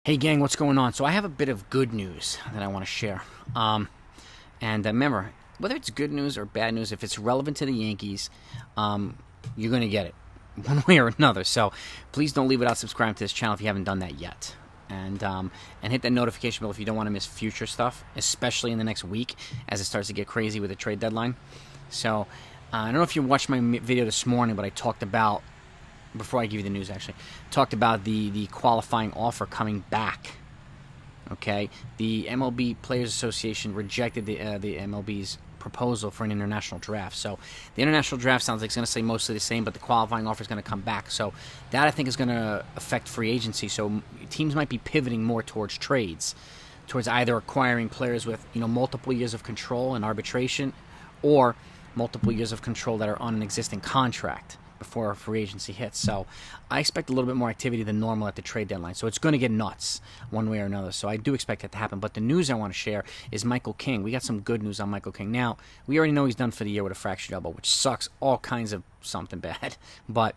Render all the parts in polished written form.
Hey gang, what's going on? So I have a bit of good news that I want to share. Remember, whether it's good news or bad news, if it's relevant to the Yankees, you're going to get it one way or another. So please don't leave without subscribing to this channel if you haven't done that yet. And hit that notification bell if you don't want to miss future stuff, especially in the next week as it starts to get crazy with the trade deadline. So I don't know if you watched my video this morning, but I talked about, before I give you the news actually, talked about the qualifying offer coming back. Okay, the MLB Players Association rejected the MLB's proposal for an international draft. So the international draft sounds like it's going to stay mostly the same, but the qualifying offer is going to come back. So that I think is going to affect free agency. So teams might be pivoting more towards trades, towards either acquiring players with multiple years of control and arbitration, or multiple years of control that are on an existing contract before free agency hits. So I expect a little bit more activity than normal at the trade deadline. So it's going to get nuts one way or another. So I do expect that to happen. But the news I want to share is Michael King. We got some good news on Michael King. Now, we already know he's done for the year with a fractured elbow, which sucks all kinds of something bad. But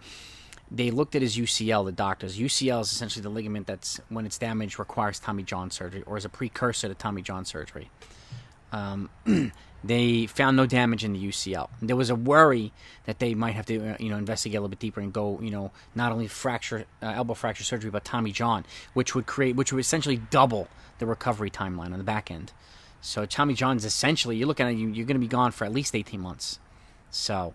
they looked at his UCL, the doctors. UCL is essentially the ligament that's, when it's damaged, requires Tommy John surgery, or is a precursor to Tommy John surgery. They found no damage in the UCL. There was a worry that they might have to, investigate a little bit deeper and go, not only elbow fracture surgery, but Tommy John, which would essentially double the recovery timeline on the back end. So Tommy John's essentially, you look at it, you're going to be gone for at least 18 months. So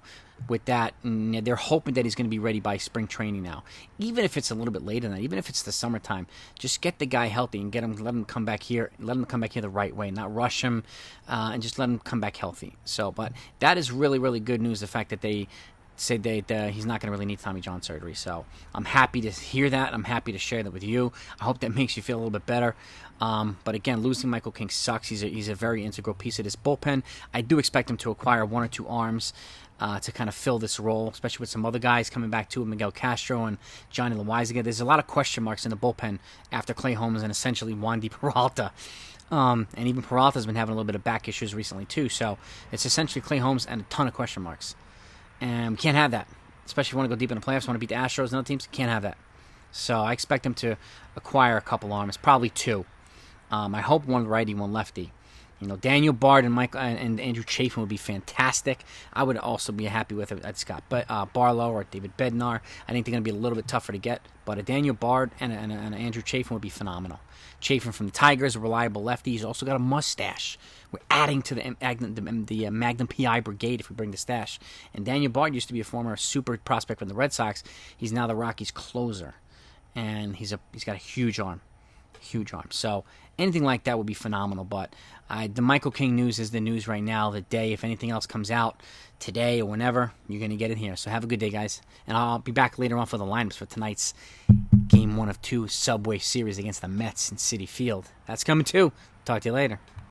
with that, they're hoping that he's going to be ready by spring training now. Even if it's a little bit later than that, even if it's the summertime, just get the guy healthy and let him come back here. Let him come back here the right way, not rush him, and just let him come back healthy. So, but that is really, really good news. The fact that they said that he's not going to really need Tommy John surgery. So I'm happy to hear that. I'm happy to share that with you. I hope that makes you feel a little bit better. But again, losing Michael King sucks. He's a very integral piece of this bullpen. I do expect him to acquire one or two arms to kind of fill this role, especially with some other guys coming back too, Miguel Castro and Johnny Loizaga. There's a lot of question marks in the bullpen after Clay Holmes and essentially Wandy Peralta. And even Peralta's been having a little bit of back issues recently too. So it's essentially Clay Holmes and a ton of question marks. And we can't have that, especially if you want to go deep in the playoffs, want to beat the Astros and other teams. Can't have that. So I expect him to acquire a couple arms, probably two. I hope one righty, one lefty. Daniel Bard and Andrew Chafin would be fantastic. I would also be happy with it. I'd Scott Barlow or David Bednar. I think they're going to be a little bit tougher to get, but a Daniel Bard and Andrew Chafin would be phenomenal. Chafin from the Tigers, a reliable lefty. He's also got a mustache. We're adding to the Magnum PI brigade if we bring the stash. And Daniel Bard used to be a former super prospect from the Red Sox. He's now the Rockies' closer, and he's got a huge arm. Huge arm. So anything like that would be phenomenal. But the Michael King news is the news right now, the day. If anything else comes out today or whenever, you're going to get it here. So have a good day, guys. And I'll be back later on for the lineups for tonight's Game 1 of 2 Subway Series against the Mets in Citi Field. That's coming too. Talk to you later.